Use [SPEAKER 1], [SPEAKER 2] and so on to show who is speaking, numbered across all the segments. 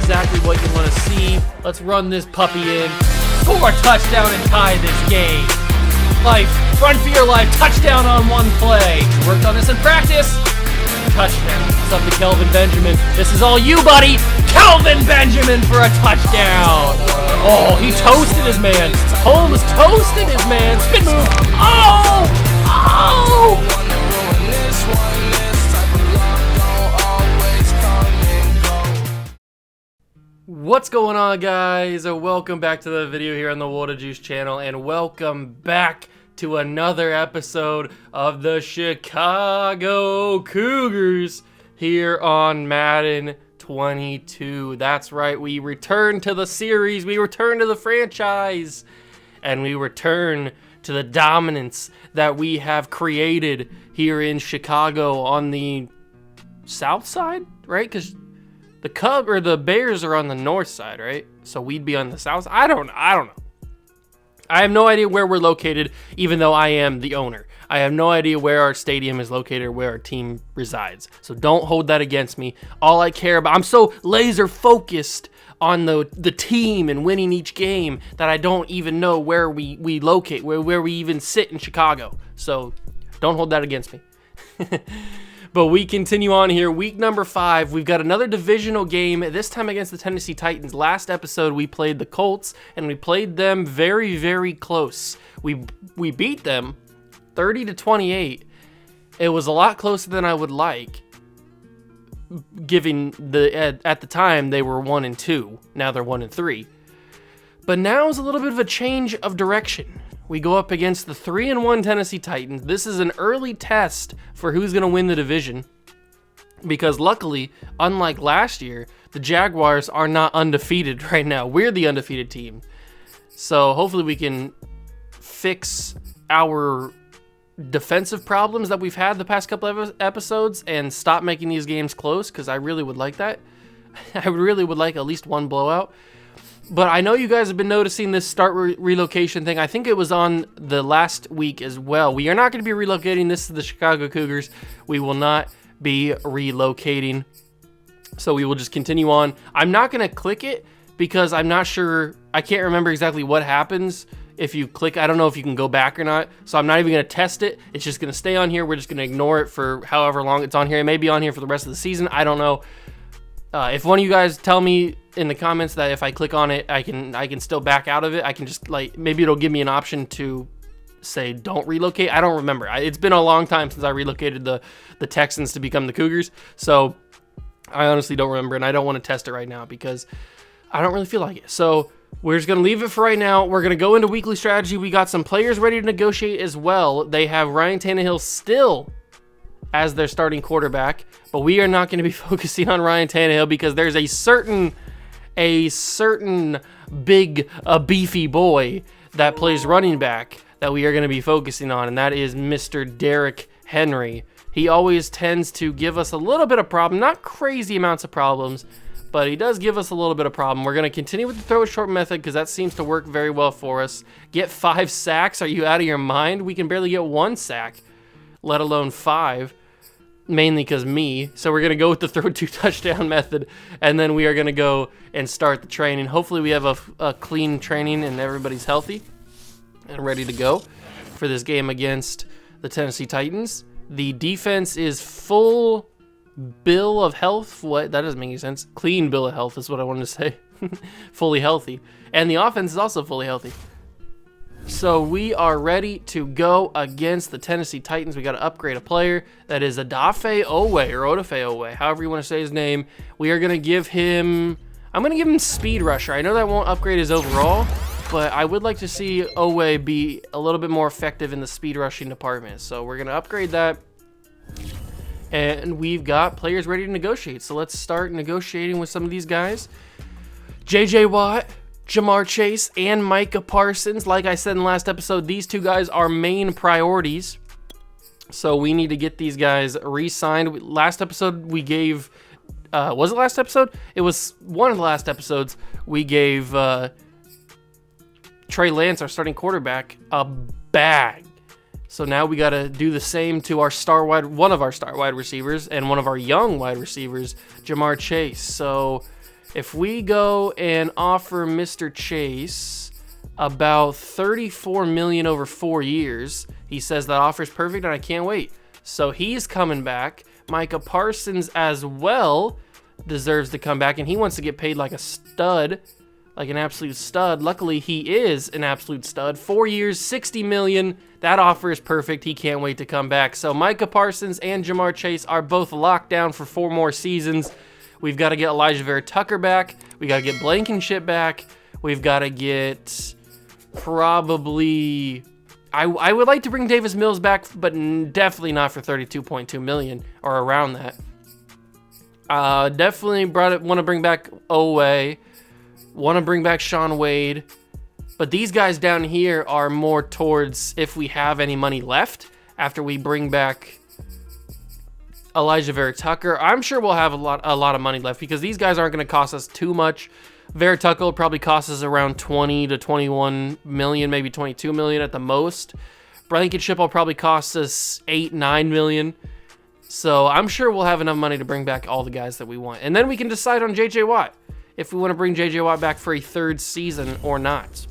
[SPEAKER 1] exactly what you want to see. Let's run this puppy in. Score a touchdown and tie this game. Life, run for your life, touchdown on one play. Worked on this in practice. Touchdown. It's up to Kelvin Benjamin. This is all you, buddy. Kelvin Benjamin for a touchdown. Oh, he toasted his man. Holmes toasted his man. Spin move. Oh! Oh! What's going on, guys? Welcome back to the video here on the Water Juice channel, and welcome back to another episode of the Chicago Cougars here on Madden 22. That's right, we return to the series, we return to the franchise, and we return to the dominance that we have created here in Chicago on the south side, right? Because the Bears are on the north side, right? So we'd be on the south. I don't know. I have no idea where we're located, even though I am the owner. I have no idea where our stadium is located or where our team resides. So don't hold that against me. All I care about, I'm so laser focused on the team and winning each game that I don't even know where we locate, where we even sit in Chicago. So don't hold that against me. But we continue on here. Week number 5. We've got another divisional game, this time against the Tennessee Titans. Last episode, we played the Colts, and we played them very, very close. We beat them 30-28. It was a lot closer than I would like, given at the time they were 1-2. Now they're 1-3. But now is a little bit of a change of direction. We go up against the 3-1 Tennessee Titans. This is an early test for who's going to win the division, because luckily, unlike last year, the Jaguars are not undefeated right now. We're the undefeated team. So hopefully we can fix our defensive problems that we've had the past couple of episodes and stop making these games close, because I really would like that. I really would like at least one blowout. But I know you guys have been noticing this start relocation thing. I think it was on the last week as well. We are not going to be relocating. This is the Chicago Cougars. We will not be relocating. So we will just continue on. I'm not going to click it because I'm not sure. I can't remember exactly what happens if you click. I don't know if you can go back or not. So I'm not even going to test it. It's just going to stay on here. We're just going to ignore it for however long it's on here. It may be on here for the rest of the season. I don't know. If one of you guys tell me in the comments that if I click on it, I can still back out of it. I can just, like, maybe it'll give me an option to say don't relocate. I don't remember. It's been a long time since I relocated the Texans to become the Cougars. So I honestly don't remember, and I don't want to test it right now because I don't really feel like it. So we're just going to leave it for right now. We're going to go into weekly strategy. We got some players ready to negotiate as well. They have Ryan Tannehill still as their starting quarterback, but we are not going to be focusing on Ryan Tannehill because there's a certain big, beefy boy that plays running back that we are going to be focusing on, and that is Mr. Derrick Henry. He always tends to give us a little bit of problem, not crazy amounts of problems, but he does give us a little bit of problem. We're going to continue with the throw it short method because that seems to work very well for us. Get 5 sacks? Are you out of your mind? We can barely get 1 sack, let alone 5. Mainly because me. So we're going to go with the throw 2 touchdown method, and then we are going to go and start the training. Hopefully we have a clean training and everybody's healthy and ready to go for this game against the Tennessee Titans. The defense is full bill of health. What? That doesn't make any sense. Clean bill of health is what I wanted to say. Fully healthy. And the offense is also fully healthy. So we are ready to go against the Tennessee Titans. We got to upgrade a player. That is Odafe Owe, however you want to say his name. We are going to give him, I'm going to give him Speed Rusher. I know that won't upgrade his overall, but I would like to see Owe be a little bit more effective in the speed rushing department. So we're going to upgrade that. And we've got players ready to negotiate. So let's start negotiating with some of these guys. J.J. Watt, Jamar Chase, and Micah Parsons. Like I said in the last episode, these 2 guys are main priorities. So we need to get these guys re-signed. Last episode we gave, was it last episode? It was one of the last episodes. We gave Trey Lance, our starting quarterback, a bag. So now we got to do the same to our one of our star wide receivers and one of our young wide receivers, Jamar Chase. So If we go and offer Mr. Chase about $34 million over 4 years, he says that offer's perfect and I can't wait. So he's coming back. Micah Parsons as well deserves to come back, and he wants to get paid like a stud, like an absolute stud. Luckily, he is an absolute stud. 4 years, $60 million. That offer is perfect. He can't wait to come back. So Micah Parsons and Jamar Chase are both locked down for 4 more seasons. We've got to get Elijah Vera Tucker back. We got to get Blankenship back. We've got to get probably... I would like to bring Davis Mills back, but definitely not for $32.2 million or around that. Definitely want to bring back Owe. Want to bring back Sean Wade. But these guys down here are more towards if we have any money left after we bring back Elijah Vera Tucker. I'm sure we'll have a lot of money left because these guys aren't going to cost us too much. Vera Tucker will probably cost us around 20 to 21 million, maybe 22 million at the most. Blankenship will probably cost us 8-9 million. So I'm sure we'll have enough money to bring back all the guys that we want. And then we can decide on JJ Watt, if we want to bring JJ Watt back for a 3rd season or not.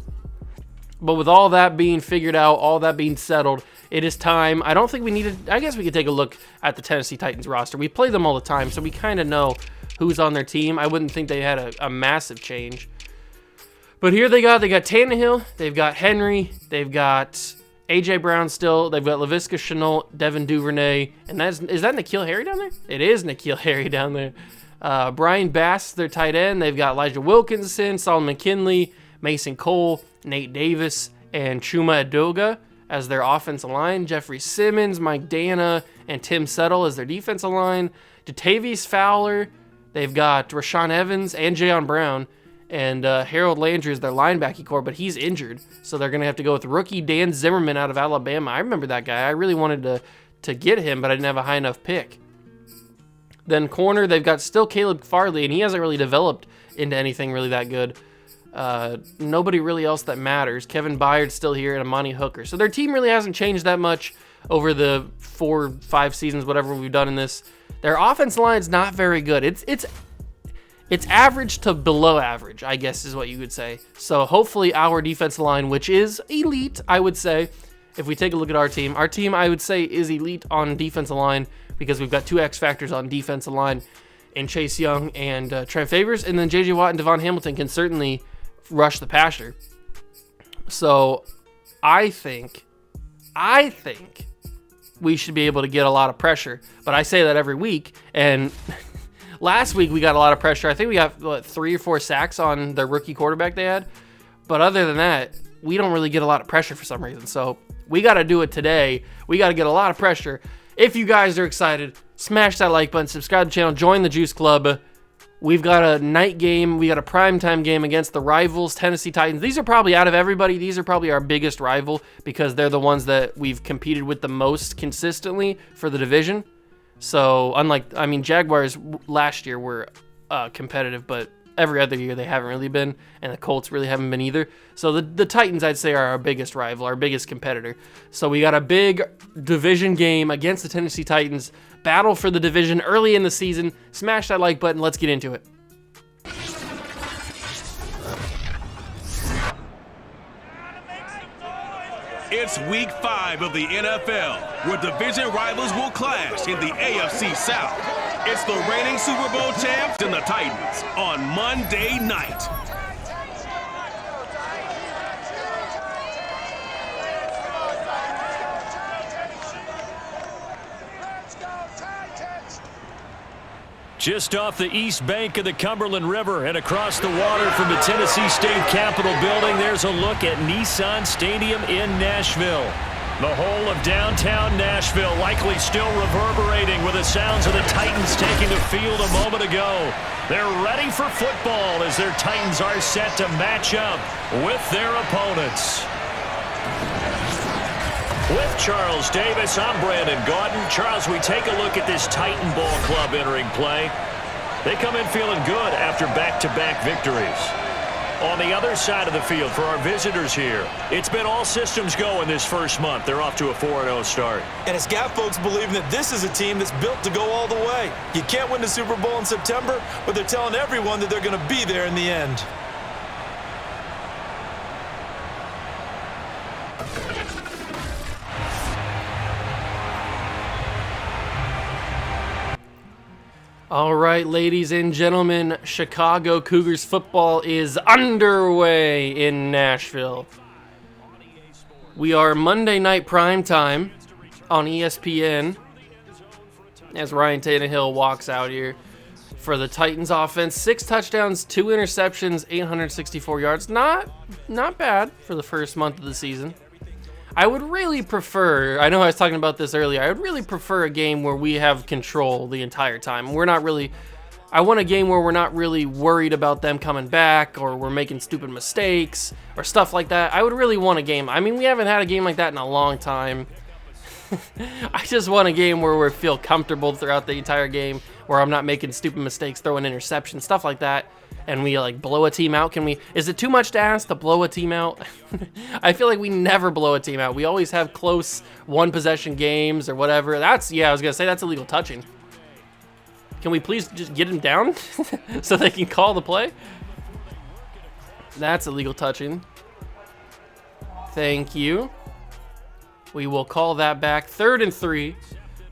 [SPEAKER 1] But with all that being figured out, all that being settled, it is time. I don't think we need to, I guess we could take a look at the Tennessee Titans roster. We play them all the time, so we kind of know who's on their team. I wouldn't think they had a massive change. But here they got Tannehill, they've got Henry, they've got A.J. Brown still, they've got Laviska Shenault, Devin Duvernay, and is that N'Keal Harry down there? It is N'Keal Harry down there. Brian Bass, their tight end. They've got Elijah Wilkinson, Solomon McKinley, Mason Cole, Nate Davis, and Chuma Edoga as their offensive line. Jeffrey Simmons, Mike Dana, and Tim Settle as their defensive line. Jatavius Fowler. They've got Rashaan Evans and Jayon Brown. And Harold Landry is their linebacking core, but he's injured. So they're going to have to go with rookie Dan Zimmerman out of Alabama. I remember that guy. I really wanted to get him, but I didn't have a high enough pick. Then corner, they've got still Caleb Farley, and he hasn't really developed into anything really that good. Nobody really else that matters. Kevin Byard's still here, and Amani Hooker. So their team really hasn't changed that much over the 4 or 5 seasons, whatever we've done in this. Their offense line's not very good. It's average to below average, I guess is what you would say. So hopefully our defensive line, which is elite, I would say, if we take a look at our team, I would say is elite on defensive line because we've got 2 X factors on defensive line in Chase Young and Trent Favors, and then J.J. Watt and Devon Hamilton can certainly rush the passer. So I think we should be able to get a lot of pressure, but I say that every week, and last week we got a lot of pressure. I think we got 3 or 4 sacks on the rookie quarterback they had, but other than that, we don't really get a lot of pressure for some reason. So we got to do it today. We got to get a lot of pressure. If you guys are excited, smash that like button, subscribe to the channel, join the Juice Club. We've got a night game. We got a primetime game against the rivals, Tennessee Titans. These are probably, out of everybody, these are probably our biggest rival because they're the ones that we've competed with the most consistently for the division. So unlike, Jaguars last year were competitive, but every other year they haven't really been, and the Colts really haven't been either. So the Titans, I'd say, are our biggest rival, our biggest competitor. So we got a big division game against the Tennessee Titans. Battle for the division early in the season. Smash that like button. Let's get into it.
[SPEAKER 2] It's week 5 of the NFL, where division rivals will clash in the AFC South. It's the reigning Super Bowl champs and the Titans on Monday night.
[SPEAKER 3] Just off the east bank of the Cumberland River and across the water from the Tennessee State Capitol building, there's a look at Nissan Stadium in Nashville. The whole of downtown Nashville likely still reverberating with the sounds of the Titans taking the field a moment ago. They're ready for football as their Titans are set to match up with their opponents. With Charles Davis, I'm Brandon Gaudin. Charles, we take a look at this Titan Ball Club entering play. They come in feeling good after back-to-back victories. On the other side of the field for our visitors here, it's been all systems go in this first month. They're off to a 4-0 start.
[SPEAKER 4] And it's got folks believing that this is a team that's built to go all the way. You can't win the Super Bowl in September, but they're telling everyone that they're going to be there in the end.
[SPEAKER 1] All right, ladies and gentlemen, Chicago Cougars football is underway in Nashville. We are Monday night primetime on ESPN as Ryan Tannehill walks out here for the Titans offense. 6 touchdowns, 2 interceptions, 864 yards. Not bad for the first month of the season. I would really prefer, I know I was talking about this earlier, I would really prefer a game where we have control the entire time. I want a game where we're not really worried about them coming back or we're making stupid mistakes or stuff like that. I would really want a game. I mean, we haven't had a game like that in a long time. I just want a game where we feel comfortable throughout the entire game, where I'm not making stupid mistakes, throwing interceptions, stuff like that. And we like blow a team out. Is it too much to ask to blow a team out? I feel like we never blow a team out. We always have close 1-possession games or whatever. I was gonna say that's illegal touching. Can we please just get him down so they can call the play? That's illegal touching. Thank you. We will call that back. 3rd and 3.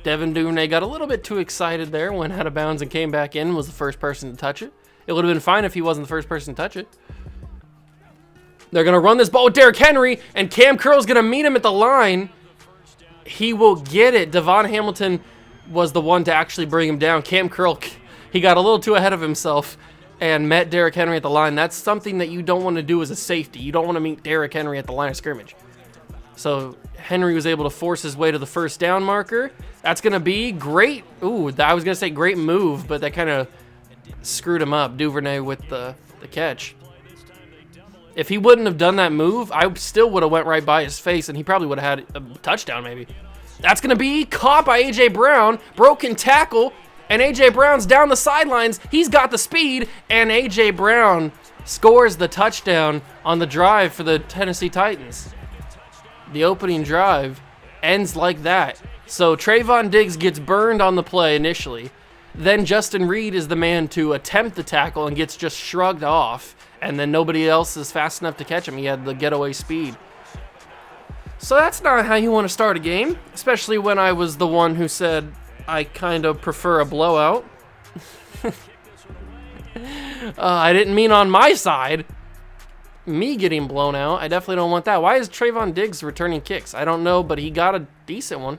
[SPEAKER 1] Devin Duvernay got a little bit too excited there, went out of bounds and came back in, was the first person to touch it. It would have been fine if he wasn't the first person to touch it. They're going to run this ball with Derrick Henry, and Cam Curl's going to meet him at the line. He will get it. Devon Hamilton was the one to actually bring him down. Cam Curl, he got a little too ahead of himself and met Derrick Henry at the line. That's something that you don't want to do as a safety. You don't want to meet Derrick Henry at the line of scrimmage. So Henry was able to force his way to the first down marker. That's going to be great. Ooh, I was going to say great move, but that kind of screwed him up. Duvernay with the catch. If he wouldn't have done that move, I still would have went right by his face, and he probably would have had a touchdown maybe. That's going to be caught by A.J. Brown. Broken tackle, and A.J. Brown's down the sidelines. He's got the speed, and A.J. Brown scores the touchdown on the drive for the Tennessee Titans. The opening drive ends like that. So Trayvon Diggs gets burned on the play initially. Then Justin Reed is the man to attempt the tackle and gets just shrugged off. And then nobody else is fast enough to catch him. He had the getaway speed. So that's not how you want to start a game, especially when I was the one who said I kind of prefer a blowout. I didn't mean on my side. Me getting blown out. I definitely don't want that. Why is Trayvon Diggs returning kicks? I don't know, but he got a decent one.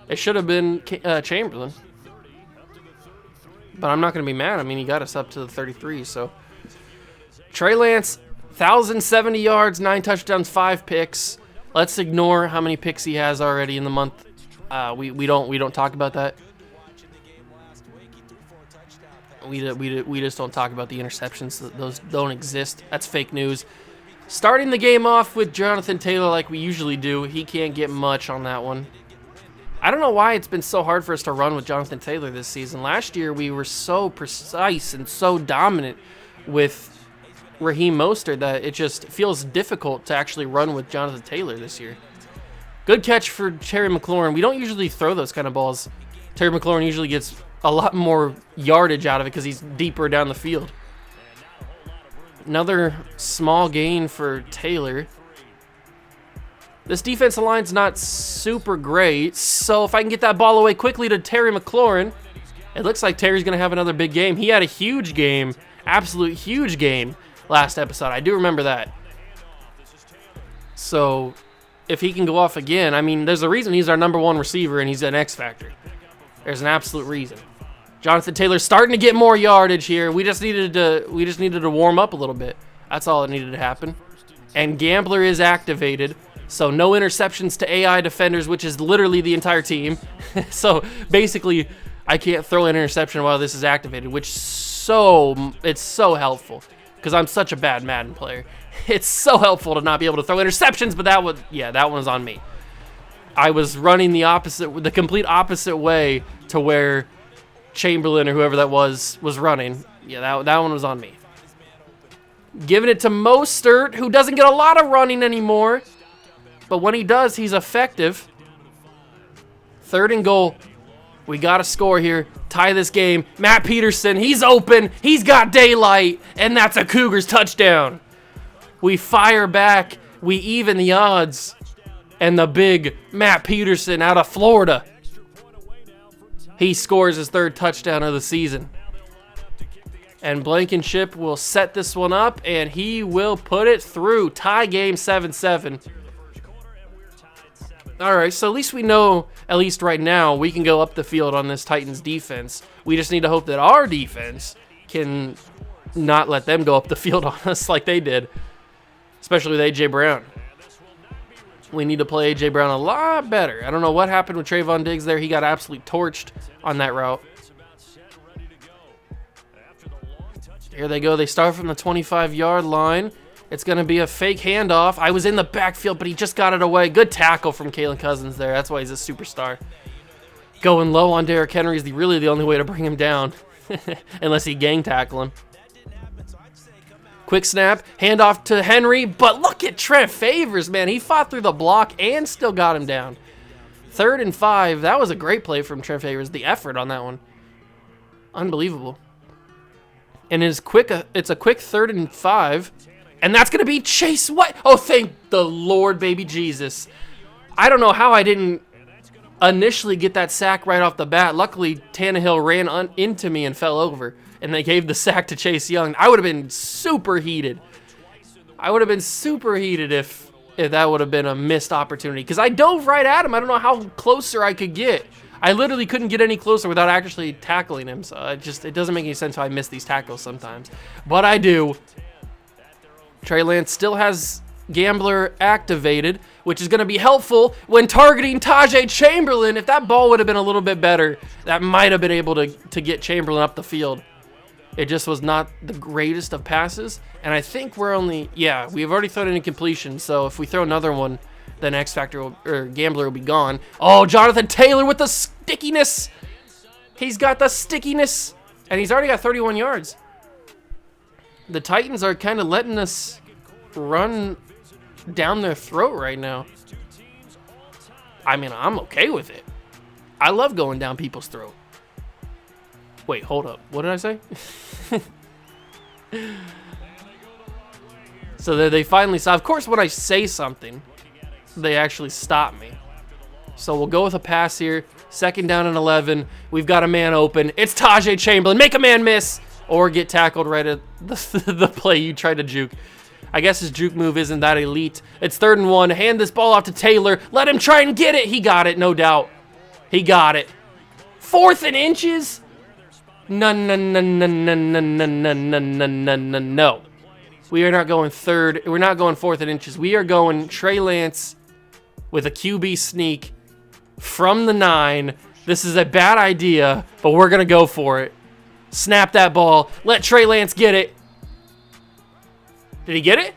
[SPEAKER 1] It should have been Chamberlain. But I'm not going to be mad. I mean, he got us up to the 33, so. Trey Lance, 1,070 yards, 9 touchdowns, 5 picks. Let's ignore how many picks he has already in the month. We don't talk about that. We just don't talk about the interceptions. Those don't exist. That's fake news. Starting the game off with Jonathan Taylor like we usually do. He can't get much on that one. I don't know why it's been so hard for us to run with Jonathan Taylor this season. Last year we were so precise and so dominant with Raheem Mostert that it just feels difficult to actually run with Jonathan Taylor this year. Good catch for Terry McLaurin. We don't usually throw those kind of balls. Terry McLaurin usually gets a lot more yardage out of it because he's deeper down the field. Another small gain for Taylor. This defensive line's not super great, so if I can get that ball away quickly to Terry McLaurin, it looks like Terry's going to have another big game. He had a huge game, absolute huge game last episode. I do remember that. So if he can go off again, I mean, there's a reason he's our number 1 receiver and he's an X factor. There's an absolute reason. Jonathan Taylor's starting to get more yardage here. We just needed to warm up a little bit. That's all that needed to happen. And Gambler is activated. So no interceptions to AI defenders, which is literally the entire team. So basically, I can't throw an interception while this is activated, which it's so helpful because I'm such a bad Madden player. It's so helpful to not be able to throw interceptions, but that one was on me. I was running the complete opposite way to where Chamberlain or whoever that was running. Yeah, that one was on me. Giving it to Mostert, who doesn't get a lot of running anymore. But when he does, he's effective. 3rd and goal. We got to score here. Tie this game. Matt Peterson, he's open. He's got daylight. And that's a Cougars touchdown. We fire back. We even the odds. And the big Matt Peterson out of Florida. He scores his 3rd touchdown of the season. And Blankenship will set this one up, and he will put it through. Tie game 7-7. All right, so at least we know, at least right now, we can go up the field on this Titans defense. We just need to hope that our defense can not let them go up the field on us like they did, especially with A.J. Brown. We need to play A.J. Brown a lot better. I don't know what happened with Trayvon Diggs there. He got absolutely torched on that route. Here they go. They start from the 25-yard line. It's going to be a fake handoff. I was in the backfield, but he just got it away. Good tackle from Kalen Cousins there. That's why he's a superstar. Going low on Derrick Henry is really the only way to bring him down, unless he gang tackle him. Quick snap, handoff to Henry, but look at Trent Favors, man. He fought through the block and still got him down. 3rd and 5. That was a great play from Trent Favors. The effort on that one. Unbelievable. And it's a quick 3rd and 5. And that's going to be Chase White. Oh, thank the Lord, baby Jesus. I don't know how I didn't initially get that sack right off the bat. Luckily, Tannehill ran into me and fell over. And they gave the sack to Chase Young. I would have been super heated. If that would have been a missed opportunity. Because I dove right at him. I don't know how closer I could get. I literally couldn't get any closer without actually tackling him. So it doesn't make any sense how I miss these tackles sometimes. But I do. Trey Lance still has Gambler activated, which is going to be helpful when targeting Tajay Chamberlain. If that ball would have been a little bit better, that might have been able to get Chamberlain up the field. It just was not the greatest of passes. And I think we've already thrown an incompletion. So if we throw another one, then Gambler will be gone. Oh, Jonathan Taylor with the stickiness. He's got the stickiness. And he's already got 31 yards. The Titans are kind of letting us run down their throat right now. I mean, I'm okay with it. I love going down people's throat. Wait, hold up. What did I say? So they finally saw. Of course, when I say something, they actually stop me. So we'll go with a pass here. 2nd down and 11. We've got a man open. It's Tajay Chamberlain. Make a man miss. Or get tackled right at the play you tried to juke. I guess his juke move isn't that elite. It's 3rd and 1. Hand this ball off to Taylor. Let him try and get it. He got it, no doubt. He got it. 4th and inches? No. We are not going 3rd. We're not going 4th and inches. We are going Trey Lance with a QB sneak from the 9. This is a bad idea, but we're going to go for it. Snap that ball. Let Trey Lance get it. Did he get it?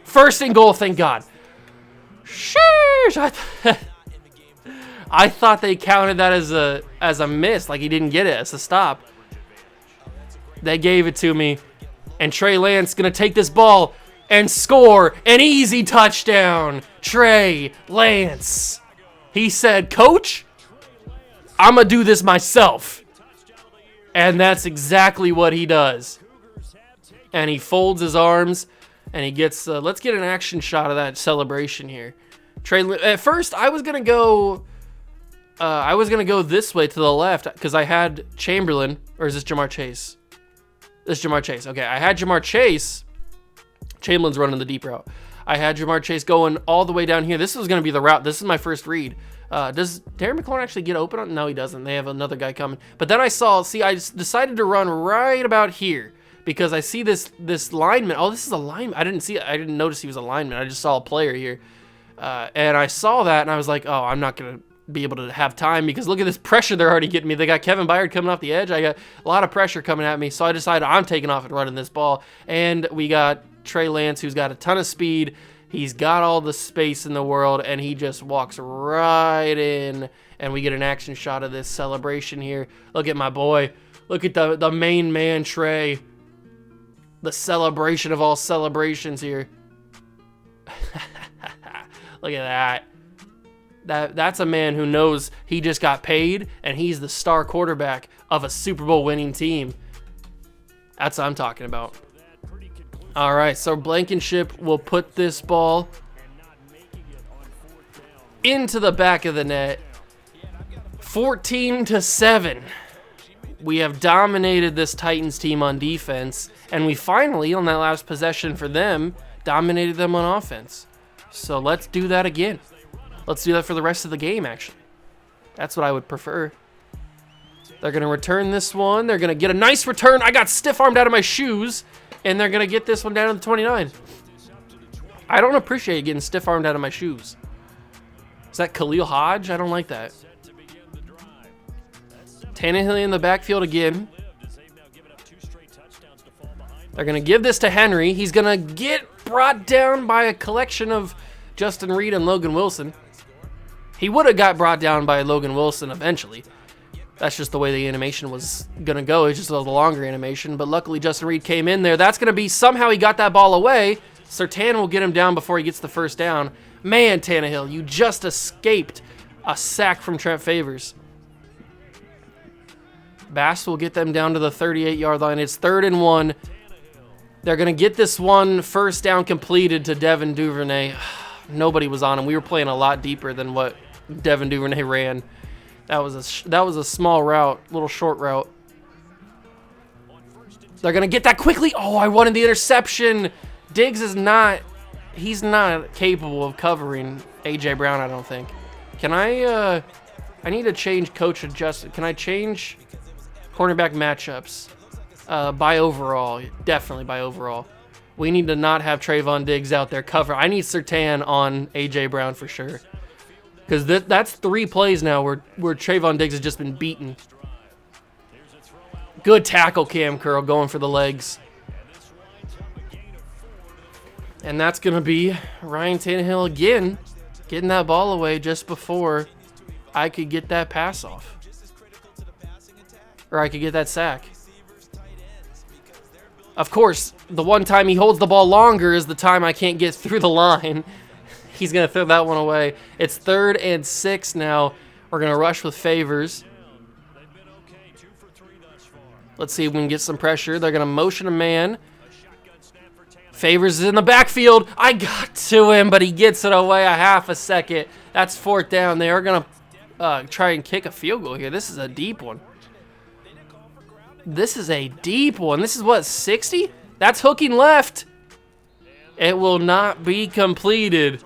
[SPEAKER 1] 1st and goal, thank God. Sheesh. I thought they counted that as a miss, like he didn't get it as a stop. They gave it to me. And Trey Lance going to take this ball and score an easy touchdown. Trey Lance. He said, "Coach, I'm going to do this myself." And that's exactly what he does. And he folds his arms and he gets, let's get an action shot of that celebration here. At first, I was going to go this way to the left because I had Chamberlain, or is this Jamar Chase? This is Jamar Chase. Okay, I had Jamar Chase. Chamberlain's running the deep route. I had Jamar Chase going all the way down here. This was going to be the route. This is my first read. Does Darren McLaurin actually get open? No, he doesn't. They have another guy coming. But then I decided to run right about here because I see this lineman. Oh, this is a lineman. I didn't notice he was a lineman. I just saw a player here. And I saw that and I was like, oh, I'm not going to be able to have time because look at this pressure they're already getting me. They got Kevin Byard coming off the edge. I got a lot of pressure coming at me. So I decided I'm taking off and running this ball. And we got Trey Lance, who's got a ton of speed. He's got all the space in the world, and he just walks right in, and we get an action shot of this celebration here. Look at my boy. Look at the main man, Trey. The celebration of all celebrations here. Look at that. That's a man who knows he just got paid and he's the star quarterback of a Super Bowl winning team. That's what I'm talking about. All right, so Blankenship will put this ball into the back of the net. 14-7. We have dominated this Titans team on defense, and we finally, on that last possession for them, dominated them on offense. So let's do that again. Let's do that for the rest of the game, actually. That's what I would prefer. They're going to return this one. They're going to get a nice return. I got stiff-armed out of my shoes, and they're going to get this one down to the 29. I don't appreciate getting stiff-armed out of my shoes. Is that Khalil Hodge? I don't like that. Tannehill in the backfield again. They're going to give this to Henry. He's going to get brought down by a collection of Justin Reed and Logan Wilson. He would have got brought down by Logan Wilson eventually. That's just the way the animation was going to go. It's just a little longer animation. But luckily, Justin Reed came in there. That's going to be somehow he got that ball away. Surtain will get him down before he gets the first down. Man, Tannehill, you just escaped a sack from Trent Favors. Bass will get them down to the 38-yard line. It's 3rd and 1. They're going to get this one first down completed to Devin Duvernay. Nobody was on him. We were playing a lot deeper than what Devin Duvernay ran. That was a small route, little short route. They're going to get that quickly. Oh, I wanted the interception. Diggs is not, he's not capable of covering A.J. Brown, I don't think. Can I need to change coach adjustment. Can I change cornerback matchups? By overall, definitely by overall. We need to not have Trayvon Diggs out there cover. I need Surtain on A.J. Brown for sure. Because that's 3 plays now where Trayvon Diggs has just been beaten. Good tackle, Cam Curl, going for the legs. And that's going to be Ryan Tannehill again, getting that ball away just before I could get that pass off. Or I could get that sack. Of course, the one time he holds the ball longer is the time I can't get through the line. He's going to throw that one away. It's 3rd and 6 now. We're going to rush with Favors. Let's see if we can get some pressure. They're going to motion a man. Favors is in the backfield. I got to him, but he gets it away a half a second. That's 4th down. They are going to try and kick a field goal here. This is a deep one. This is a deep one. This is what, 60? That's hooking left. It will not be completed.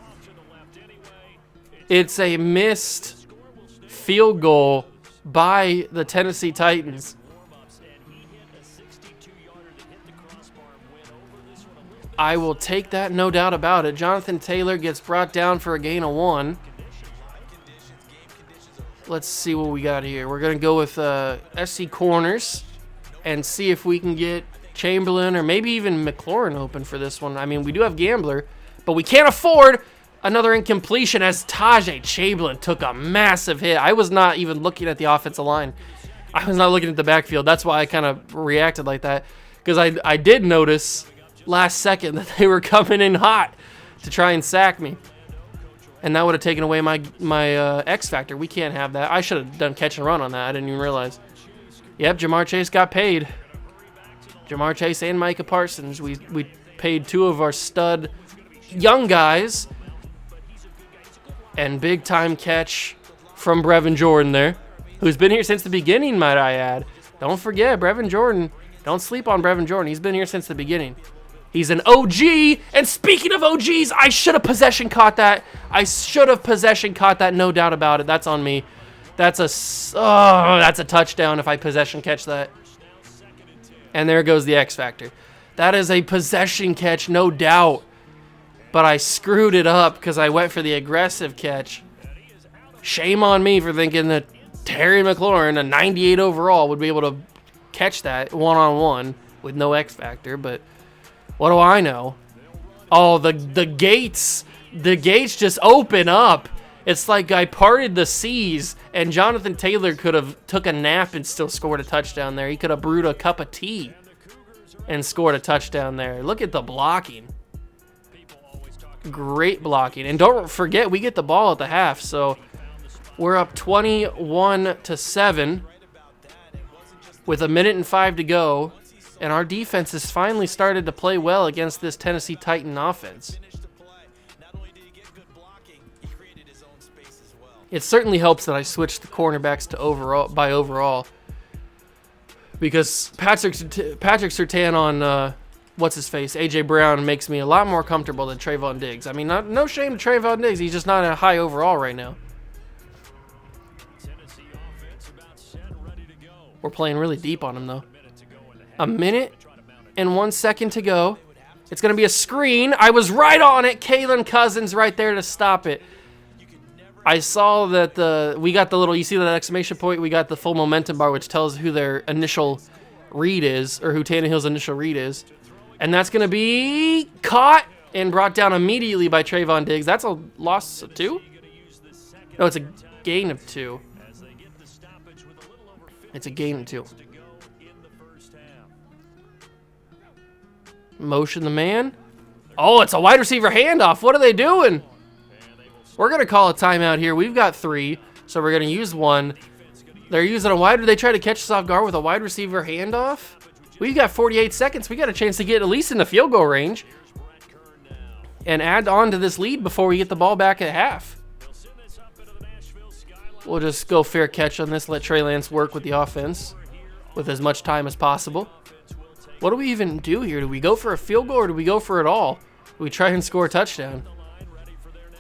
[SPEAKER 1] It's a missed field goal by the Tennessee Titans. I will take that, no doubt about it. Jonathan Taylor gets brought down for a gain of 1. Let's see what we got here. We're going to go with SC Corners and see if we can get Chamberlain or maybe even McLaurin open for this one. I mean, we do have Gambler, but we can't afford another incompletion as Tajay Chamberlain took a massive hit. I was not even looking at the offensive line. I was not looking at the backfield. That's why I kind of reacted like that, because I did notice last second that they were coming in hot to try and sack me. And that would have taken away my X factor. We can't have that. I should have done catch and run on that. I didn't even realize. Yep, Jamar Chase got paid. Jamar Chase and Micah Parsons. We paid 2 of our stud young guys. And big time catch from Brevin Jordan there, who's been here since the beginning, might I add. Don't forget, Brevin Jordan. Don't sleep on Brevin Jordan. He's been here since the beginning. He's an OG. And speaking of OGs, I should have possession caught that. No doubt about it. That's on me. That's a touchdown if I possession catch that. And there goes the X factor. That is a possession catch, no doubt. But I screwed it up because I went for the aggressive catch. Shame on me for thinking that Terry McLaurin, a 98 overall, would be able to catch that one-on-one with no X factor. But what do I know? Oh, the gates just open up. It's like I parted the seas, and Jonathan Taylor could have took a nap and still scored a touchdown there. He could have brewed a cup of tea. and scored a touchdown there. Look at the blocking. Great blocking. And don't forget, we get the ball at the half, so we're up 21-7 with 1:05 to go, and our defense has finally started to play well against this Tennessee Titan offense. It certainly helps that I switched the cornerbacks to overall, because Patrick Surtain on what's-his-face, A.J. Brown, makes me a lot more comfortable than Trayvon Diggs. I mean, no shame to Trayvon Diggs. He's just not a high overall right now. We're playing really deep on him, though. 1:01 to go. It's going to be a screen. I was right on it. Kalen Cousins right there to stop it. I saw that we got the little, you see that exclamation point? We got the full momentum bar, which tells who their initial read is, or who Tannehill's initial read is. And that's going to be caught and brought down immediately by Trayvon Diggs. That's a loss of 2? No, it's a gain of 2. It's a gain of 2. Motion the man. Oh, it's a wide receiver handoff. What are they doing? We're going to call a timeout here. We've got 3, so we're going to use 1. They're using a wide. They try to catch us off guard with a wide receiver handoff. We've got 48 seconds. We got a chance to get at least in the field goal range and add on to this lead before we get the ball back at half. We'll just go fair catch on this. Let Trey Lance work with the offense with as much time as possible. What do we even do here? Do we go for a field goal or do we go for it all? Do we try and score a touchdown?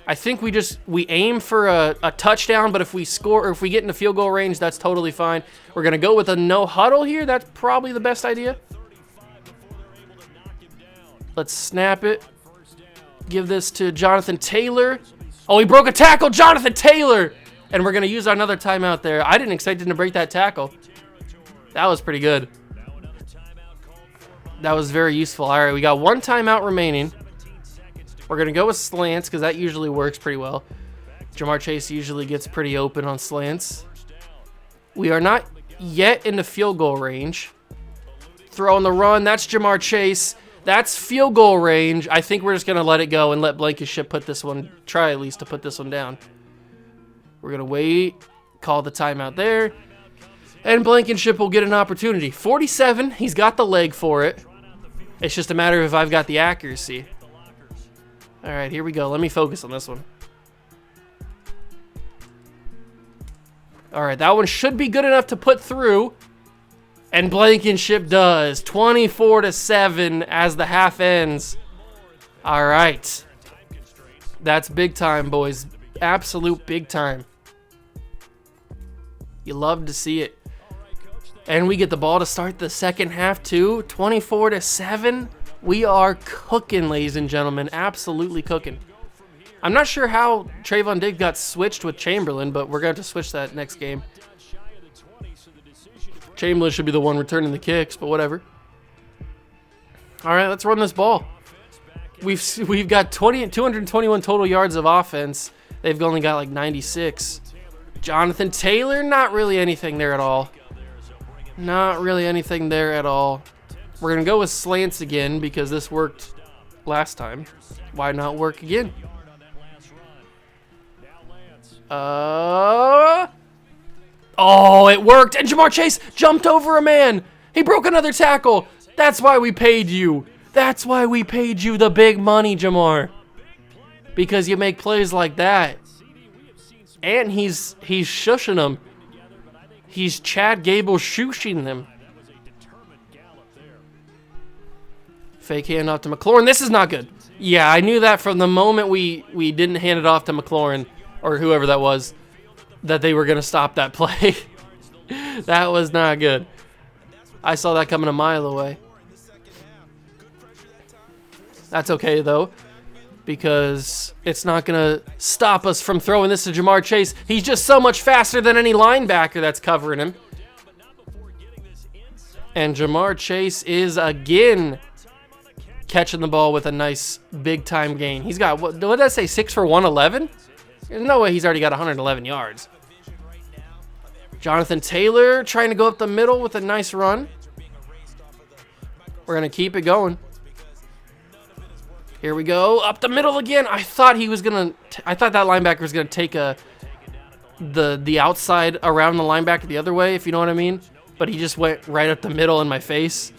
[SPEAKER 1] I think we aim for a touchdown, but if we score or if we get into field goal range, that's totally fine. We're going to go with a no huddle here. That's probably the best idea. Let's snap it. Give this to Jonathan Taylor. Oh, he broke a tackle. Jonathan Taylor. And we're going to use another timeout there. I didn't expect him to break that tackle. That was pretty good. That was very useful. All right, we got 1 timeout remaining. We're going to go with slants because that usually works pretty well. Jamar Chase usually gets pretty open on slants. We are not yet in the field goal range. Throw on the run. That's Jamar Chase. That's field goal range. I think we're just going to let it go and let Blankenship put this one, try at least to put this one down. We're going to wait, call the timeout there, and Blankenship will get an opportunity. 47, he's got the leg for it. It's just a matter of if I've got the accuracy. All right, here we go. Let me focus on this one. All right, that one should be good enough to put through. And Blankenship does. 24-7 as the half ends. All right. That's big time, boys. Absolute big time. You love to see it. And we get the ball to start the second half, too. 24-7. We are cooking, ladies and gentlemen. Absolutely cooking. I'm not sure how Trayvon Diggs got switched with Chamberlain, but we're going to have to switch that next game. Chamberlain should be the one returning the kicks, but whatever. All right, let's run this ball. We've got 221 total yards of offense. They've only got like 96. Jonathan Taylor, not really anything there at all. Not really anything there at all. We're going to go with slants again because this worked last time. Why not work again? Oh, it worked. And Jamar Chase jumped over a man. He broke another tackle. That's why we paid you. That's why we paid you the big money, Jamar. Because you make plays like that. And he's shushing them. He's Chad Gable shushing them. Fake handoff to McLaurin. This is not good. Yeah, I knew that from the moment we didn't hand it off to McLaurin, or whoever that was, that they were going to stop that play. That was not good. I saw that coming a mile away. That's okay, though, because it's not going to stop us from throwing this to Jamar Chase. He's just so much faster than any linebacker that's covering him. And Jamar Chase is again catching the ball with a nice big-time gain. He's got, what did I say, 6 for 111? There's no way he's already got 111 yards. Jonathan Taylor trying to go up the middle with a nice run. We're going to keep it going. Here we go. Up the middle again. I thought that linebacker was going to take the outside around the linebacker the other way, if you know what I mean. But he just went right up the middle in my face,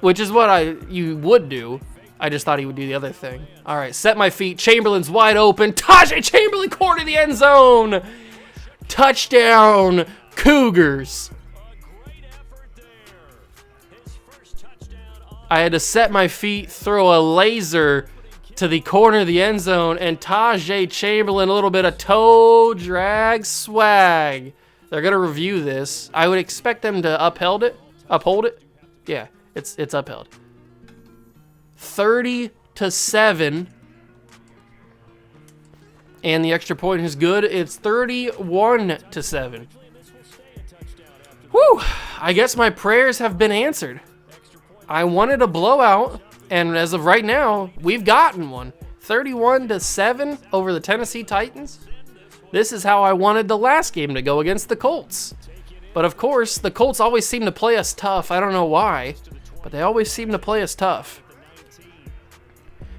[SPEAKER 1] which is what you would do. I just thought he would do the other thing. All right, set my feet. Chamberlain's wide open. Tajay Chamberlain, corner the end zone. Touchdown, Cougars. I had to set my feet, throw a laser to the corner of the end zone, and Tajay Chamberlain, a little bit of toe drag swag. They're going to review this. I would expect them to uphold it. Yeah, it's upheld. 30-7. And the extra point is good. It's 31-7. Whew. I guess my prayers have been answered. I wanted a blowout, and as of right now, we've gotten one. 31-7 over the Tennessee Titans. This is how I wanted the last game to go against the Colts. But of course, the Colts always seem to play us tough. I don't know why, but they always seem to play us tough.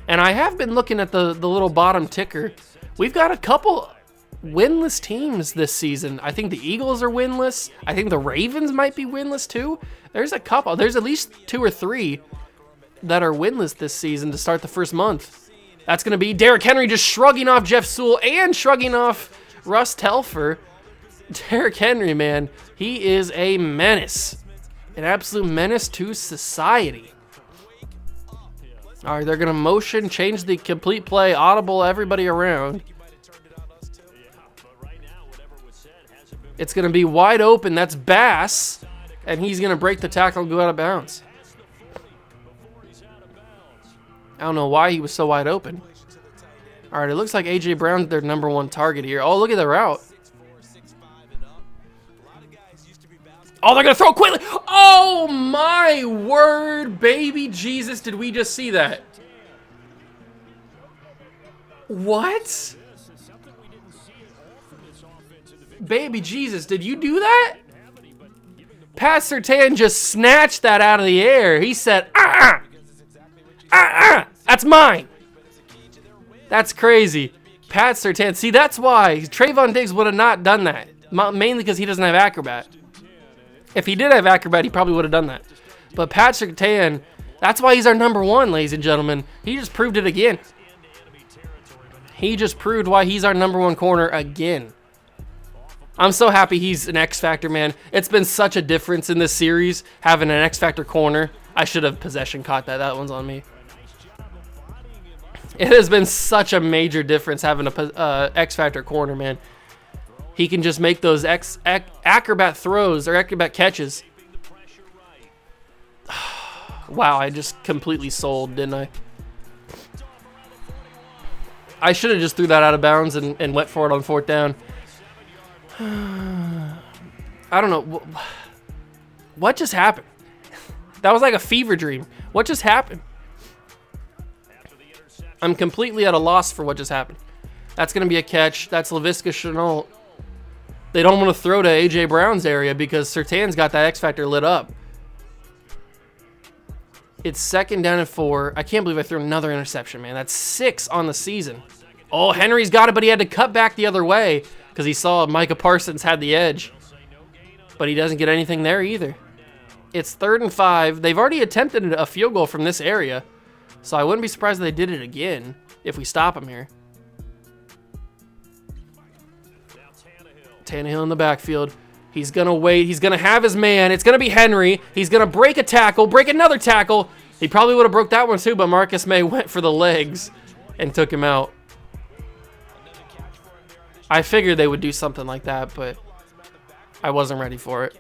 [SPEAKER 1] And I have been looking at the little bottom ticker. We've got a couple winless teams this season. I think the Eagles are winless. I think the Ravens might be winless too. There's a couple. There's at least 2 or 3 that are winless this season to start the first month. That's going to be Derrick Henry just shrugging off Jeff Sewell and shrugging off Russ Telfer. Derrick Henry, man, he is a menace. An absolute menace to society. All right, they're going to motion, change the complete play, audible everybody around. It's going to be wide open. That's Bass, and he's going to break the tackle and go out of bounds. I don't know why he was so wide open. All right, it looks like A.J. Brown's their number 1 target here. Oh, look at the route. Oh, they're going to throw quickly. Oh, my word, baby Jesus. Did we just see that? What? Baby Jesus, did you do that? Pat Surtain just snatched that out of the air. He said, that's mine. That's crazy. Pat Surtain. See, that's why. Trayvon Diggs would have not done that. Mainly because he doesn't have Acrobat. If he did have Acrobat, he probably would have done that. But Pat Surtain, that's why he's our number 1, ladies and gentlemen. He just proved it again. He just proved why he's our number 1 corner again. I'm so happy he's an X Factor, man. It's been such a difference in this series, having an X Factor corner. I should have possession caught that. That one's on me. It has been such a major difference having a X Factor corner, man. He can just make those acrobat throws or acrobat catches. Wow, I just completely sold, didn't I? I should have just threw that out of bounds and went for it on 4th down. I don't know. What just happened? That was like a fever dream. What just happened? I'm completely at a loss for what just happened. That's going to be a catch. That's Laviska Shenault. They don't want to throw to A.J. Brown's area because Surtain's got that X Factor lit up. It's 2nd down and 4. I can't believe I threw another interception, man. That's 6 on the season. Oh, Henry's got it, but he had to cut back the other way because he saw Micah Parsons had the edge. But he doesn't get anything there either. It's 3rd and 5. They've already attempted a field goal from this area, so I wouldn't be surprised if they did it again if we stop them here. Tannehill in the backfield. He's going to wait. He's going to have his man. It's going to be Henry. He's going to break a tackle, break another tackle. He probably would have broke that one too, but Marcus May went for the legs and took him out. I figured they would do something like that, but I wasn't ready for it.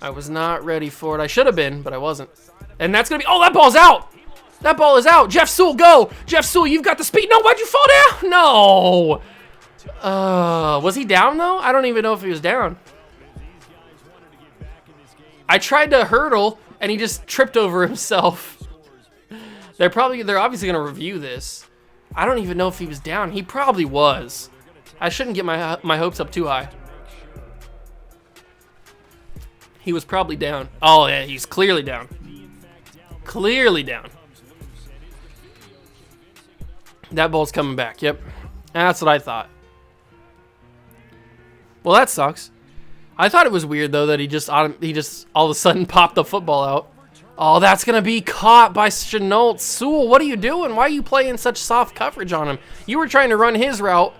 [SPEAKER 1] I was not ready for it. I should have been, but I wasn't. And that's going to be... Oh, that ball's out! That ball is out! Jeff Sewell, go! Jeff Sewell, you've got the speed. No, why'd you fall down? No! Was he down, though? I don't even know if he was down. I tried to hurdle, and he just tripped over himself. They're obviously going to review this. I don't even know if he was down. He probably was. I shouldn't get my hopes up too high. He was probably down. Oh, yeah, he's clearly down. Clearly down. That ball's coming back. Yep. That's what I thought. Well, that sucks. I thought it was weird, though, that he just all of a sudden popped the football out. Oh, that's going to be caught by Chenault. Sewell, what are you doing? Why are you playing such soft coverage on him? You were trying to run his route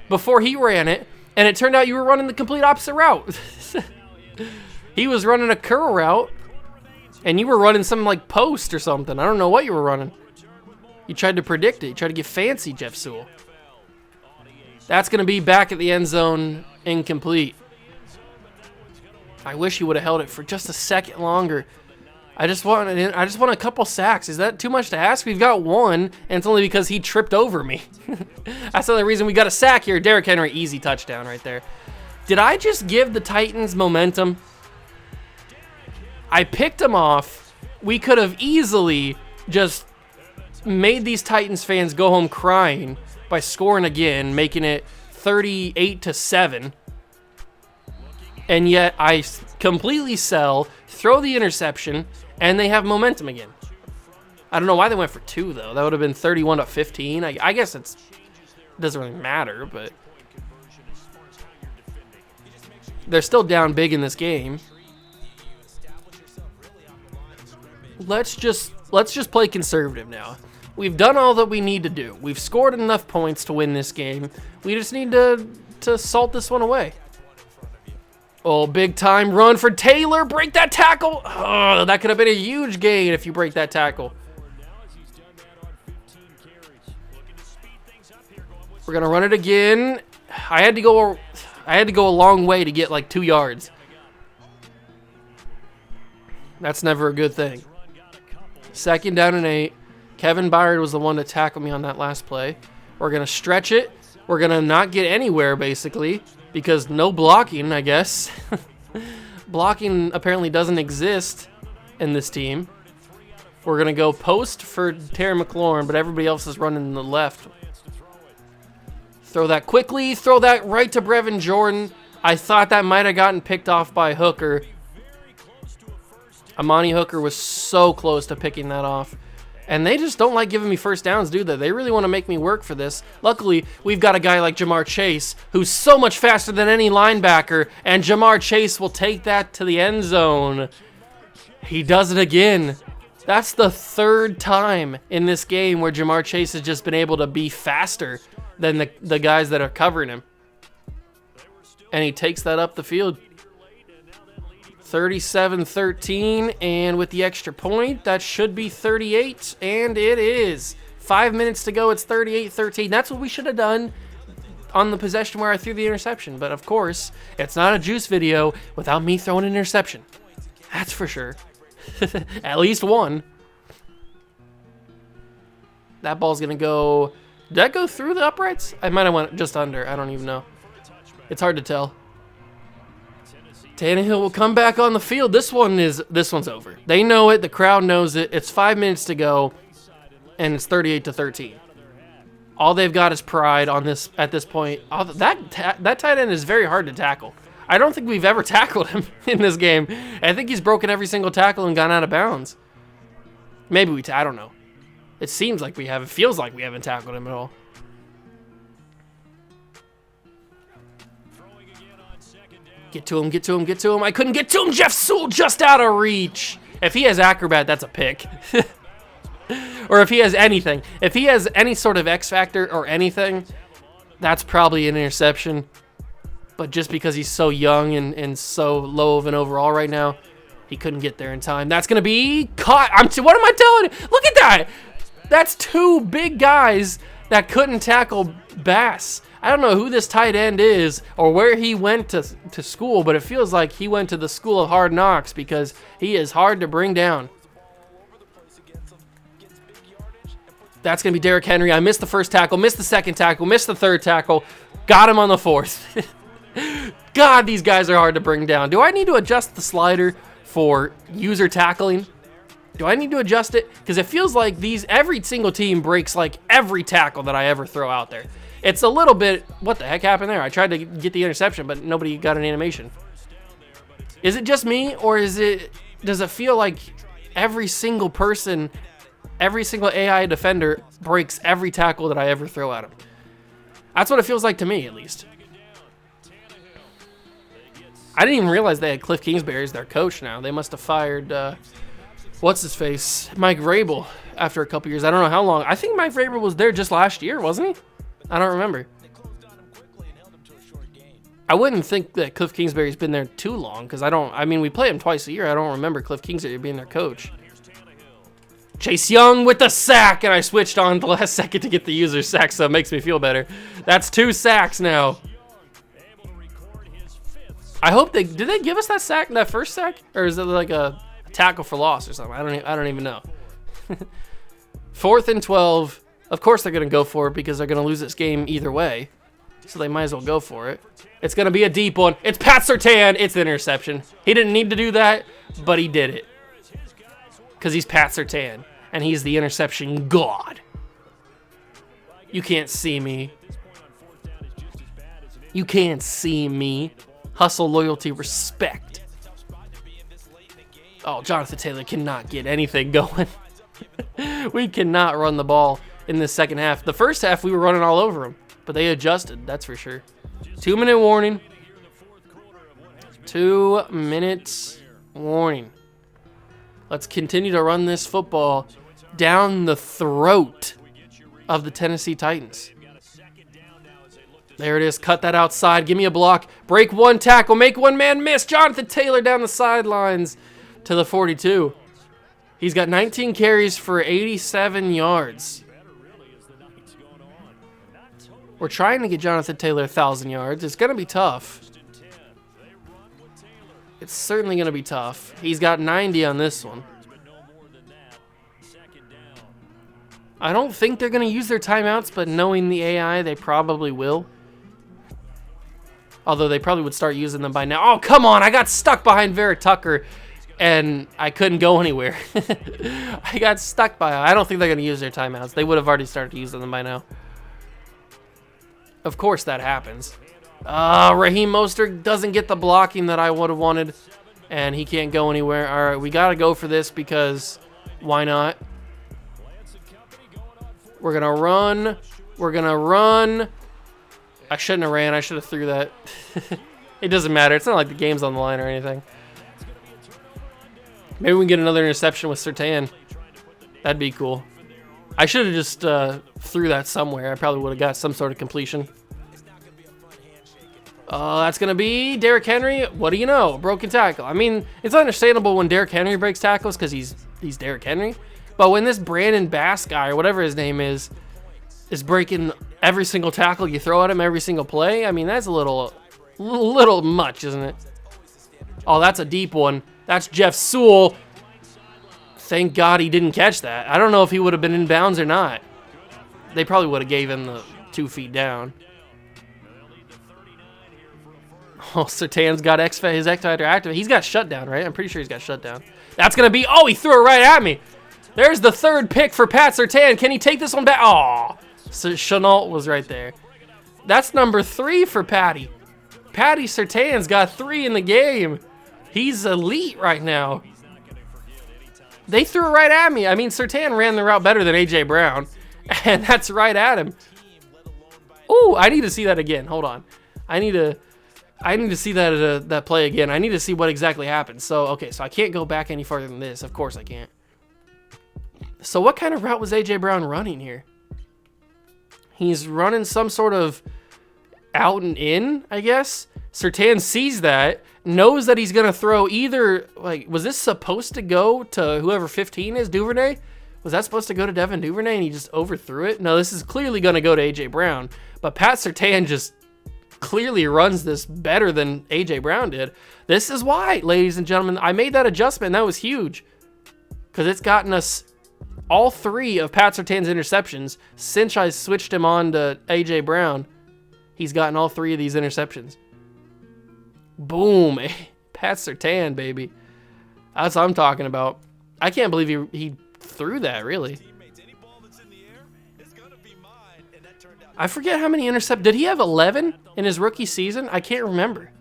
[SPEAKER 1] before he ran it, and it turned out you were running the complete opposite route. He was running a curl route, and you were running some like post or something. I don't know what you were running. You tried to predict it. You tried to get fancy, Jeff Sewell. That's going to be back at the end zone, incomplete. I wish he would have held it for just a second longer. I just want a couple sacks. Is that too much to ask? We've got one, and it's only because he tripped over me. That's the only reason we got a sack here. Derrick Henry, easy touchdown right there. Did I just give the Titans momentum? I picked them off. We could have easily just made these Titans fans go home crying by scoring again, making it 38-7. And yet I completely sell, throw the interception, and they have momentum again. I don't know why they went for 2, though. That would have been 31-15. I guess it doesn't really matter, but they're still down big in this game. Let's just play conservative now. We've done all that we need to do. We've scored enough points to win this game. We just need to salt this one away. Oh, big time run for Taylor. Break that tackle. Oh, that could have been a huge gain if you break that tackle. We're going to run it again. I had to go a long way to get like 2 yards. That's never a good thing. 2nd down and 8. Kevin Byard was the one to tackle me on that last play. We're going to stretch it. We're going to not get anywhere, basically, because no blocking, I guess. Blocking apparently doesn't exist in this team. We're going to go post for Terry McLaurin, but everybody else is running the left. Throw that quickly. Throw that right to Brevin Jordan. I thought that might have gotten picked off by Hooker. Amani Hooker was so close to picking that off. And they just don't like giving me first downs, do they? They really want to make me work for this. Luckily, we've got a guy like Jamar Chase who's so much faster than any linebacker, and Jamar Chase will take that to the end zone. He does it again. That's the 3rd time in this game where Jamar Chase has just been able to be faster than the guys that are covering him. And he takes that up the field. 37-13, and with the extra point, that should be 38, and it is. 5 minutes to go, it's 38-13. That's what we should have done on the possession where I threw the interception, but of course, it's not a juice video without me throwing an interception. That's for sure. At least one. That ball's going to go... Did that go through the uprights? I might have went just under. I don't even know. It's hard to tell. Tannehill will come back on the field. This one's over. They know it. The crowd knows it. It's 5 minutes to go, and it's 38-13. All they've got is pride on this at this point. That tight end is very hard to tackle. I don't think we've ever tackled him in this game. I think he's broken every single tackle and gone out of bounds. Maybe I don't know. It seems like we have. It feels like we haven't tackled him at all. Get to him, get to him, get to him. I couldn't get to him. Jeff Sewell just out of reach. If he has acrobat, that's a pick. Or if he has anything. If he has any sort of X factor or anything, that's probably an interception. But just because he's so young and so low of an overall right now, he couldn't get there in time. That's going to be caught. What am I telling you? Look at that. That's 2 big guys that couldn't tackle Bass. I don't know who this tight end is or where he went to school, but it feels like he went to the school of hard knocks because he is hard to bring down. That's going to be Derrick Henry. I missed the first tackle, missed the second tackle, missed the third tackle, got him on the 4th. God, these guys are hard to bring down. Do I need to adjust the slider for user tackling? Do I need to adjust it? Because it feels like every single team breaks like every tackle that I ever throw out there. It's a little bit, what the heck happened there? I tried to get the interception, but nobody got an animation. Is it just me, or does it feel like every single person, every single AI defender breaks every tackle that I ever throw at him? That's what it feels like to me, at least. I didn't even realize they had Cliff Kingsbury as their coach now. They must have fired, what's-his-face, Mike Vrabel, after a couple years. I don't know how long. I think Mike Vrabel was there just last year, wasn't he? I don't remember. I wouldn't think that Cliff Kingsbury's been there too long, because we play him twice a year. I don't remember Cliff Kingsbury being their coach. Chase Young with the sack, and I switched on the last second to get the user sack, so it makes me feel better. That's 2 sacks now. I hope did they give us that first sack? Or is it like a tackle for loss or something? I don't even know. 4th and 12. Of course they're going to go for it because they're going to lose this game either way. So they might as well go for it. It's going to be a deep one. It's Pat Surtain. It's the interception. He didn't need to do that, but he did it. Because he's Pat Surtain, and he's the interception god. You can't see me. You can't see me. Hustle, loyalty, respect. Oh, Jonathan Taylor cannot get anything going. We cannot run the ball in this second half. The first half, we were running all over them, but they adjusted, that's for sure. 2-minute warning. 2 minutes warning. Let's continue to run this football down the throat of the Tennessee Titans. There it is. Cut that outside. Give me a block. Break one tackle. Make one man miss. Jonathan Taylor down the sidelines to the 42. He's got 19 carries for 87 yards. We're trying to get Jonathan Taylor 1,000 yards. It's going to be tough. It's certainly going to be tough. He's got 90 on this one. I don't think they're going to use their timeouts, but knowing the AI, they probably will. Although they probably would start using them by now. Oh, come on. I got stuck behind Vera Tucker, and I couldn't go anywhere. I got stuck by. I don't think they're going to use their timeouts. They would have already started using them by now. Of course that happens. Raheem Mostert doesn't get the blocking that I would have wanted, and he can't go anywhere. All right, we got to go for this because why not? We're going to run. We're going to run. I shouldn't have ran. I should have threw that. It doesn't matter. It's not like the game's on the line or anything. Maybe we can get another interception with Surtain. That'd be cool. I should have just threw that somewhere. I probably would have got some sort of completion. That's going to be Derrick Henry. What do you know? Broken tackle. I mean, it's understandable when Derrick Henry breaks tackles because he's Derrick Henry. But when this Brandon Bass guy, or whatever his name is breaking every single tackle you throw at him, every single play, I mean, that's a little much, isn't it? Oh, that's a deep one. That's Jeff Sewell. Thank God he didn't catch that. I don't know if he would have been in bounds or not. They probably would have gave him the 2 feet down. Oh, Surtain's got his X Factor active. He's got shut down, right? I'm pretty sure he's got shut down. That's going to be... Oh, he threw it right at me. There's the 3rd pick for Pat Surtain. Can he take this one back? Oh, so Chenault was right there. That's number 3 for Patty. Patty Surtain's got 3 in the game. He's elite right now. They threw it right at me. I mean, Surtain ran the route better than A.J. Brown, and that's right at him. Ooh, I need to see that again. Hold on. I need to see that play again. I need to see what exactly happened. So, okay, so I can't go back any farther than this. Of course I can't. So what kind of route was A.J. Brown running here? He's running some sort of out and in, I guess. Surtain sees that, knows that he's going to throw either, like, was this supposed to go to whoever 15 is, Duvernay? Was that supposed to go to Devin Duvernay and he just overthrew it? No, this is clearly going to go to A.J. Brown. But Pat Surtain just clearly runs this better than A.J. Brown did. This is why, ladies and gentlemen, I made that adjustment, and that was huge. Because it's gotten us all 3 of Pat Surtain's interceptions since I switched him on to A.J. Brown. He's gotten all 3 of these interceptions. Boom. Pat Surtain, baby. That's what I'm talking about. I can't believe he threw that, really. I forget how many interceptions. Did he have 11 in his rookie season? I can't remember.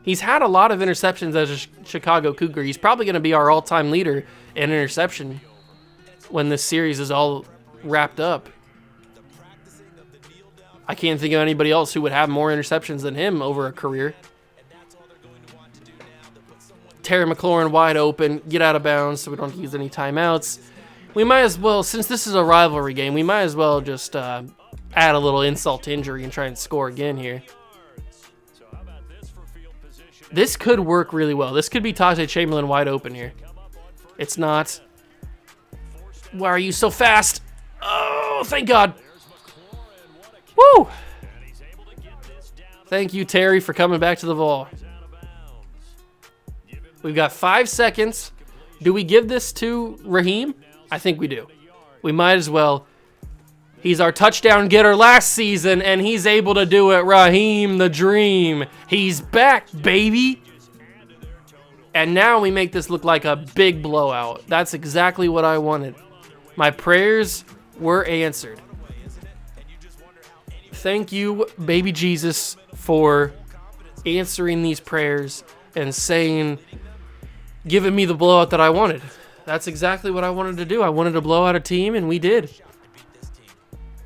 [SPEAKER 1] He's had a lot of interceptions as a Chicago Cougar. He's probably going to be our all-time leader in interception when this series is all wrapped up. I can't think of anybody else who would have more interceptions than him over a career. Terry McLaurin wide open, get out of bounds so we don't have to use any timeouts. We might as well, since this is a rivalry game, we might as well just add a little insult to injury and try and score again here. This could work really well. This could be Tajay Chamberlain wide open here. It's not. Why are you so fast? Oh, thank God. Woo! Thank you, Terry, for coming back to the ball. We've got 5 seconds. Do we give this to Raheem? I think we do. We might as well. He's our touchdown getter last season, and he's able to do it. Raheem the Dream. He's back, baby. And now we make this look like a big blowout. That's exactly what I wanted. My prayers were answered. Thank you, baby Jesus, for answering these prayers and saying, giving me the blowout that I wanted. That's exactly what I wanted to do. I wanted to blow out a team, and we did.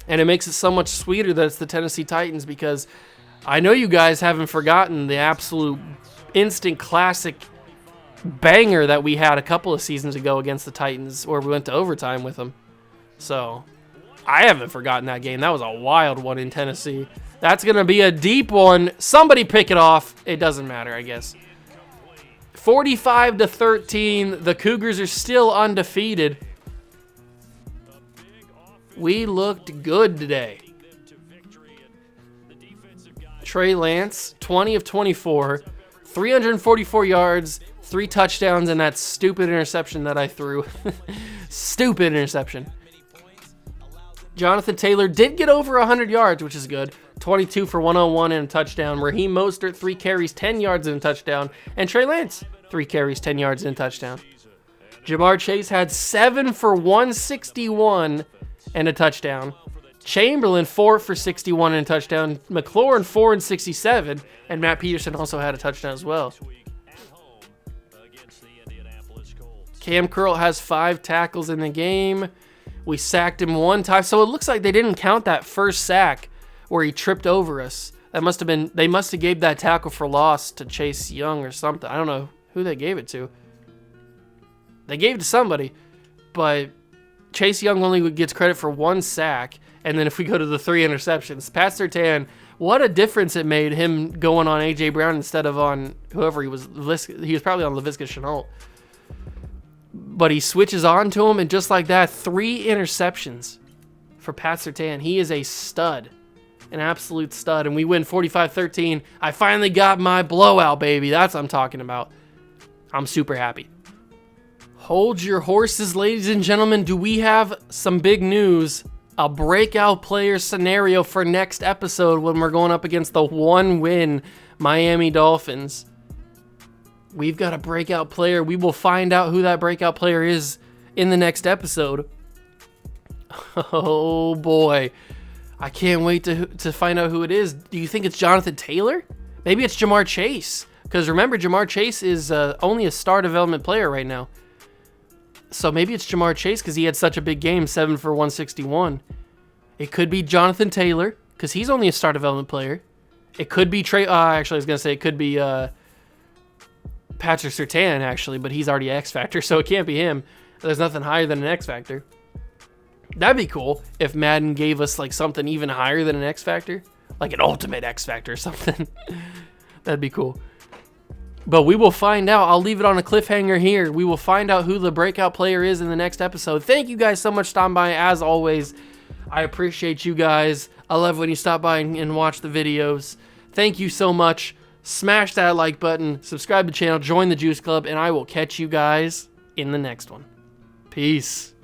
[SPEAKER 1] And it makes it so much sweeter that it's the Tennessee Titans, because I know you guys haven't forgotten the absolute instant classic banger that we had a couple of seasons ago against the Titans, where we went to overtime with them. So I haven't forgotten that game. That was a wild one in Tennessee. That's going to be a deep one. Somebody pick it off. It doesn't matter, I guess. 45-13. The Cougars are still undefeated. We looked good today. Trey Lance, 20 of 24, 344 yards, 3 touchdowns, and that stupid interception that I threw. Stupid interception. Jonathan Taylor did get over 100 yards, which is good. 22 for 101 and a touchdown. Raheem Mostert, 3 carries, 10 yards and a touchdown. And Trey Lance, 3 carries, 10 yards and a touchdown. Jamar Chase had 7 for 161 and a touchdown. Chamberlain, 4 for 61 and a touchdown. McLaurin, 4 and 67. And Matt Peterson also had a touchdown as well. Cam Curl has 5 tackles in the game. We sacked him 1 time. So it looks like they didn't count that first sack where he tripped over us. That must have been, they must have gave that tackle for loss to Chase Young or something. I don't know who they gave it to. They gave it to somebody, but Chase Young only gets credit for 1 sack. And then if we go to the 3 interceptions, Pat Surtain, what a difference it made him going on A.J. Brown instead of on whoever he was. He was probably on Laviska Shenault. But he switches on to him, and just like that, 3 interceptions for Pat Surtain. He is a stud, an absolute stud, and we win 45-13. I finally got my blowout, baby. That's what I'm talking about. I'm super happy. Hold your horses, ladies and gentlemen. Do we have some big news? A breakout player scenario for next episode when we're going up against the 1-win Miami Dolphins. We've got a breakout player. We will find out who that breakout player is in the next episode. Oh, boy. I can't wait to find out who it is. Do you think it's Jonathan Taylor? Maybe it's Jamar Chase. Because remember, Jamar Chase is only a star development player right now. So maybe it's Jamar Chase because he had such a big game, 7 for 161. It could be Jonathan Taylor because he's only a star development player. It could be actually, I was going to say it could be Patrick Surtain, actually, but he's already X Factor, so it can't be him. There's nothing higher than an X Factor. That'd be cool if Madden gave us like something even higher than an X Factor, like an ultimate X Factor or something. That'd be cool. But we will find out. I'll leave it on a cliffhanger here. We will find out who the breakout player is in the next episode. Thank you guys so much for stopping by. As always, I appreciate you guys. I love when you stop by and watch the videos. Thank you so much. Smash that like button, subscribe to the channel, join the Juice Club, and I will catch you guys in the next one. Peace.